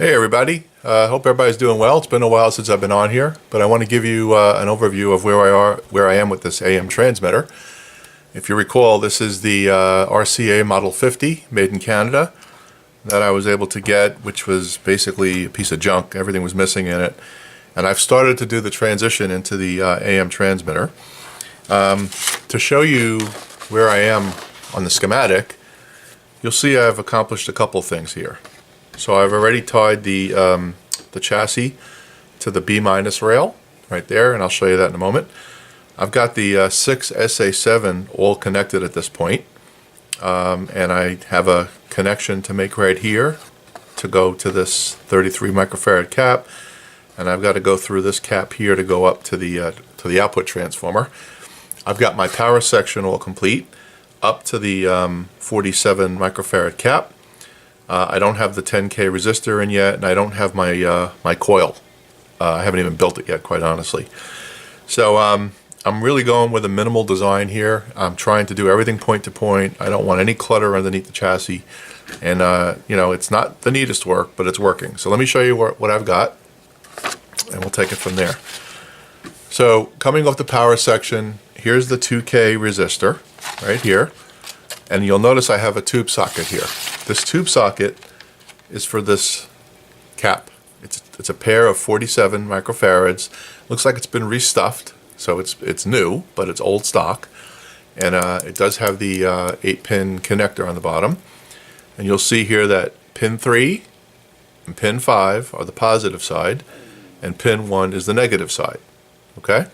Hey everybody, hope everybody's doing well. It's been a while since I've been on here, but I want to give you an overview of where I am with this AM transmitter. If you recall, this is the RCA Model 50 made in Canada that I was able to get, which was basically a piece of junk. Everything was missing in it. And I've started to do the transition into the AM transmitter. To show you where I am on the schematic, you'll see I've accomplished a couple things here. So I've already tied the chassis to the B- rail right there, and I'll show you that in a moment. I've got the 6SA7 all connected at this point, and I have a connection to make right here to go to this 33 microfarad cap, and I've got to go through this cap here to go up to the output transformer. I've got my power section all complete up to the 47 microfarad cap. I don't have the 10K resistor in yet, and I don't have my my coil. I haven't even built it yet, quite honestly. So I'm really going with a minimal design here. I'm trying to do everything point to point. I don't want any clutter underneath the chassis, and you know, it's not the neatest work, but it's working. So let me show you what I've got, and we'll take it from there. So coming off the power section, here's the 2K resistor right here. And you'll notice I have a tube socket here. This tube socket is for this cap. It's a pair of 47 microfarads. Looks like it's been restuffed, so it's new, but it's old stock. And it does have the 8-pin connector on the bottom. And you'll see here that pin 3 and pin 5 are the positive side, and pin 1 is the negative side. Okay?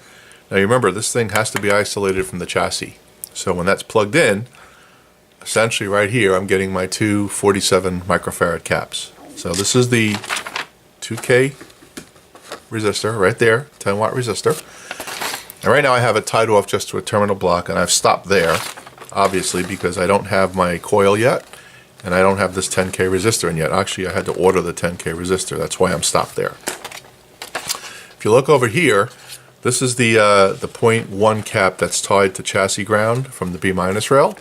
Now you remember, this thing has to be isolated from the chassis. So when that's plugged in, essentially right here I'm getting my two 47 microfarad caps. So this is the 2K resistor right there, 10 watt resistor. And right now I have it tied off just to a terminal block, and I've stopped there obviously because I don't have my coil yet and I don't have this 10K resistor in yet. Actually, I had to order the 10K resistor. That's why I'm stopped there. If you look over here, this is the 0.1 cap that's tied to chassis ground from the B- rail.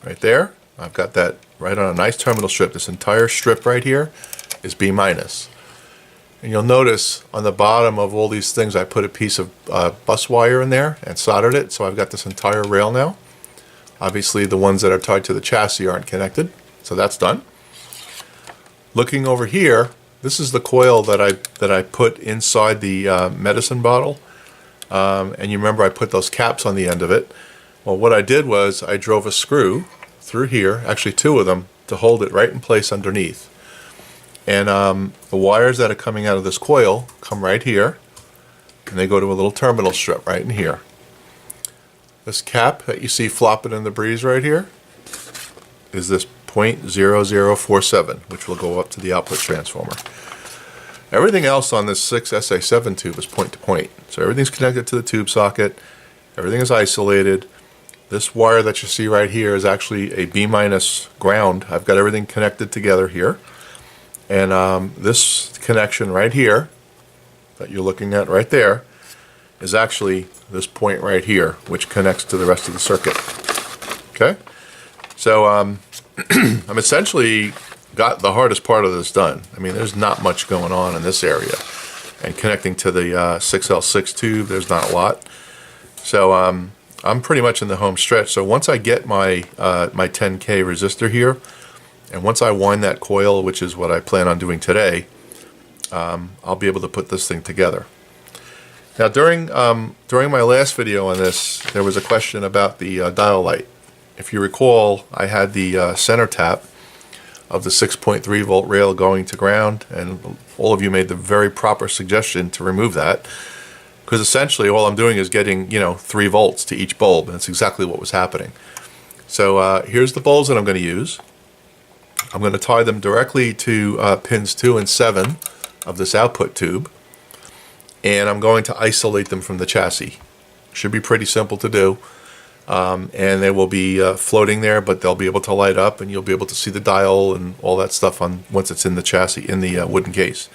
Right there, I've got that right on a nice terminal strip. This entire strip right here is B-. And you'll notice on the bottom of all these things I put a piece of bus wire in there and soldered it, so I've got this entire rail now. Obviously the ones that are tied to the chassis aren't connected, so that's done. Looking over here, this is the coil that I put inside the medicine bottle, and you remember I put those caps on the end of it. Well, what I did was I drove a screw through here, actually two of them, to hold it right in place underneath. And the wires that are coming out of this coil come right here, and they go to a little terminal strip right in here. This cap that you see flopping in the breeze right here is this 0.0047, which will go up to the output transformer. Everything else on this 6SA7 tube is point to point. So everything's connected to the tube socket, everything is isolated. This wire that you see right here is actually a B- ground. I've got everything connected together here. And this connection right here that you're looking at right there is actually this point right here, which connects to the rest of the circuit. Okay? So I'm essentially got the hardest part of this done. I mean, there's not much going on in this area. And connecting to the 6L6 tube, there's not a lot. So I'm pretty much in the home stretch. So once I get my 10K resistor here, and once I wind that coil, which is what I plan on doing today, I'll be able to put this thing together. Now during my last video on this, there was a question about the dial light. If you recall, I had the center tap of the 6.3 volt rail going to ground, and all of you made the very proper suggestion to remove that. Because essentially all I'm doing is getting, 3 volts to each bulb, and that's exactly what was happening. So here's the bulbs that I'm going to use. I'm going to tie them directly to pins 2 and 7 of this output tube, and I'm going to isolate them from the chassis. Should be pretty simple to do, and they will be floating there, but they'll be able to light up, and you'll be able to see the dial and all that stuff once it's in the chassis, in the wooden case.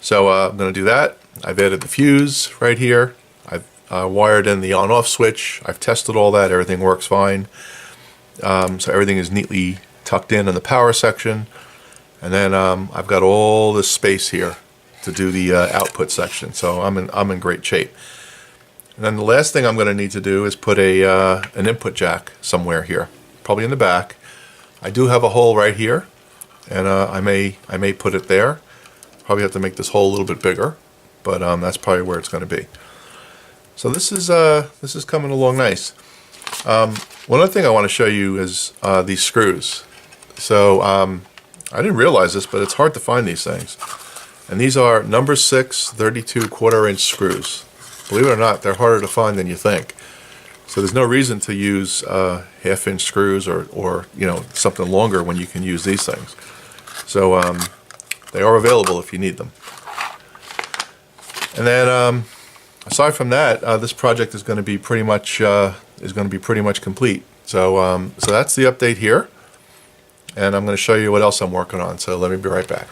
So I'm going to do that. I've added the fuse right here. I've wired in the on-off switch. I've tested all that. Everything works fine. So everything is neatly tucked in the power section. And then I've got all this space here to do the output section, so I'm in great shape. And then the last thing I'm going to need to do is put an input jack somewhere here, probably in the back. I do have a hole right here, and I may put it there. Probably have to make this hole a little bit bigger, but that's probably where it's going to be. So this is coming along nice. One other thing I want to show you is these screws. So I didn't realize this, but it's hard to find these things. And these are number 6 32 1/4-inch screws. Believe it or not, they're harder to find than you think. So there's no reason to use 1/2-inch screws or something longer when you can use these things. So they are available if you need them. And then aside from that, this project is going to be pretty much complete. So so that's the update here, and I'm going to show you what else I'm working on. So let me be right back.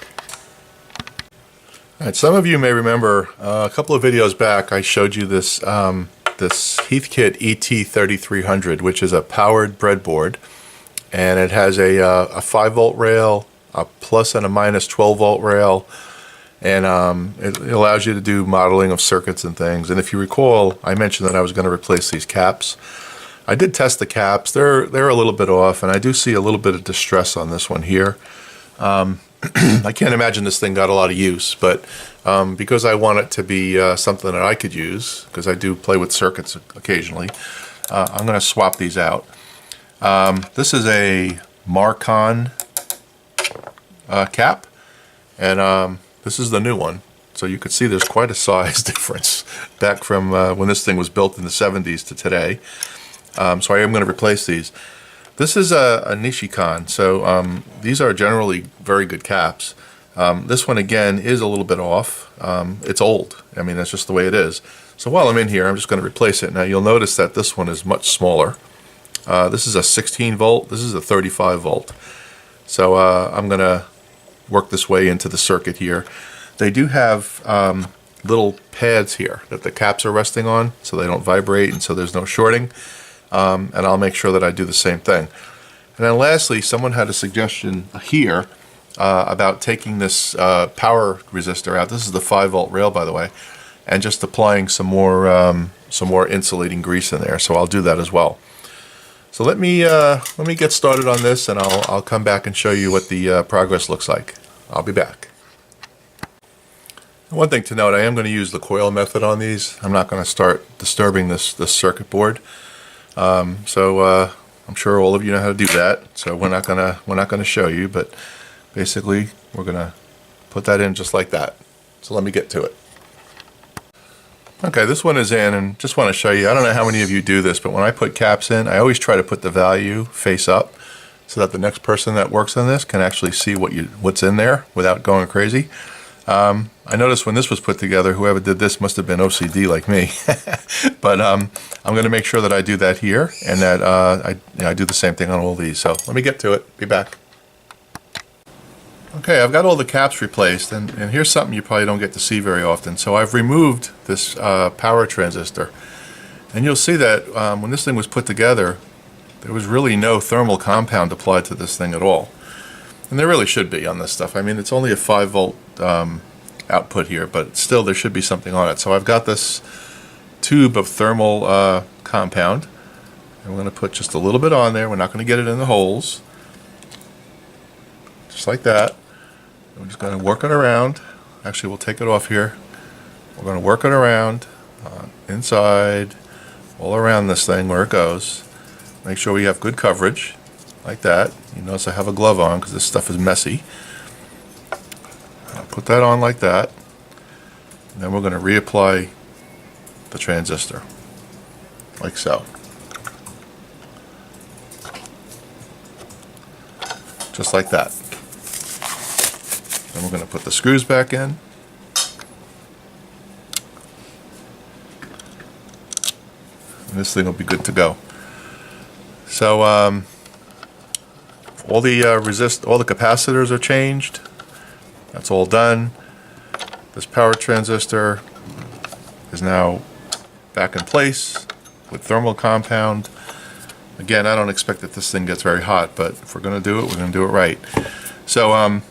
All right, some of you may remember a couple of videos back I showed you this this Heathkit ET3300, which is a powered breadboard, and it has a 5-volt rail, a plus and a minus 12-volt rail, and it allows you to do modeling of circuits and things. And if you recall, I mentioned that I was going to replace these caps. I did test the caps. They're a little bit off, and I do see a little bit of distress on this one here. I can't imagine this thing got a lot of use, but because I want it to be something that I could use, because I do play with circuits occasionally, I'm going to swap these out. This is a Marcon cap, and this is the new one. So you can see there's quite a size difference back from when this thing was built in the 70s to today. So I am going to replace these. This is a Nishikon, so these are generally very good caps. This one again is a little bit off. It's old. I mean, that's just the way it is. So while I'm in here, I'm just going to replace it. Now you'll notice that this one is much smaller. This is a 16 volt. This is a 35 volt. So I'm going to work this way into the circuit here. They do have little pads here that the caps are resting on, so they don't vibrate, and so there's no shorting. And I'll make sure that I do the same thing. And then lastly, someone had a suggestion here about taking this power resistor out. This is the 5-volt rail, by the way, and just applying some more insulating grease in there. So I'll do that as well. So let me get started on this, and I'll come back and show you what the progress looks like. I'll be back. One thing to note, I am going to use the coil method on these. I'm not going to start disturbing this circuit board. So I'm sure all of you know how to do that. So we're not gonna show you, but basically we're gonna put that in just like that. So let me get to it. Okay, this one is in, and just want to show you. I don't know how many of you do this, but when I put caps in, I always try to put the value face up so that the next person that works on this can actually see what's in there without going crazy. I noticed when this was put together, whoever did this must have been OCD like me. But I'm going to make sure that I do that here, and that I do the same thing on all these. So let me get to it. Be back. Okay, I've got all the caps replaced, and here's something you probably don't get to see very often. So I've removed this power transistor, and you'll see that when this thing was put together, there was really no thermal compound applied to this thing at all. And there really should be on this stuff. I mean, it's only a 5-volt output here, but still there should be something on it. So I've got this tube of thermal compound, and we're going to put just a little bit on there. We're not going to get it in the holes. Just like that. We're just going to work it around. Actually, we'll take it off here. We're going to work it around, inside, all around this thing where it goes. Make sure we have good coverage, like that. You notice I have a glove on because this stuff is messy. I'll put that on like that. And then we're going to reapply the transistor, like so. Just like that. Then we're going to put the screws back in. And this thing will be good to go. So all the capacitors are changed. That's all done. This power transistor is now back in place with thermal compound. Again, I don't expect that this thing gets very hot, but if we're going to do it, we're going to do it right. So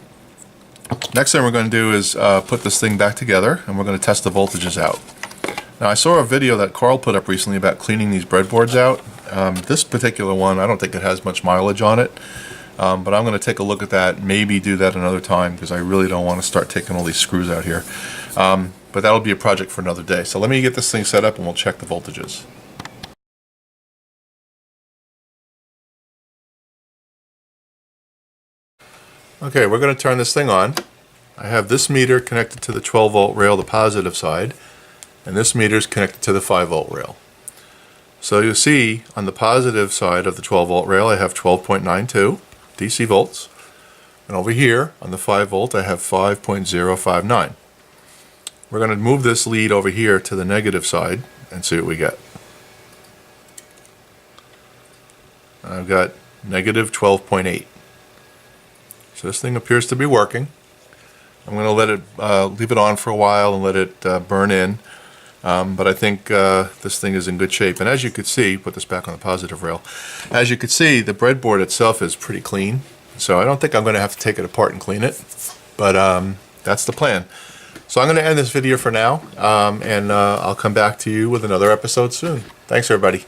Next thing we're going to do is put this thing back together, and we're going to test the voltages out. Now, I saw a video that Carl put up recently about cleaning these breadboards out. This particular one, I don't think it has much mileage on it, but I'm going to take a look at that, maybe do that another time, because I really don't want to start taking all these screws out here. But that'll be a project for another day. So let me get this thing set up and we'll check the voltages. Okay, we're going to turn this thing on. I have this meter connected to the 12 volt rail, the positive side, and this meter is connected to the 5 volt rail. So you'll see on the positive side of the 12 volt rail I have 12.92 DC volts, and over here on the 5 volt I have 5.059. We're going to move this lead over here to the negative side and see what we get. I've got negative 12.8. So this thing appears to be working. I'm going to let it leave it on for a while and let it burn in. But I think this thing is in good shape. And as you could see, put this back on the positive rail. As you could see, the breadboard itself is pretty clean. So I don't think I'm going to have to take it apart and clean it. But that's the plan. So I'm going to end this video for now. And I'll come back to you with another episode soon. Thanks, everybody.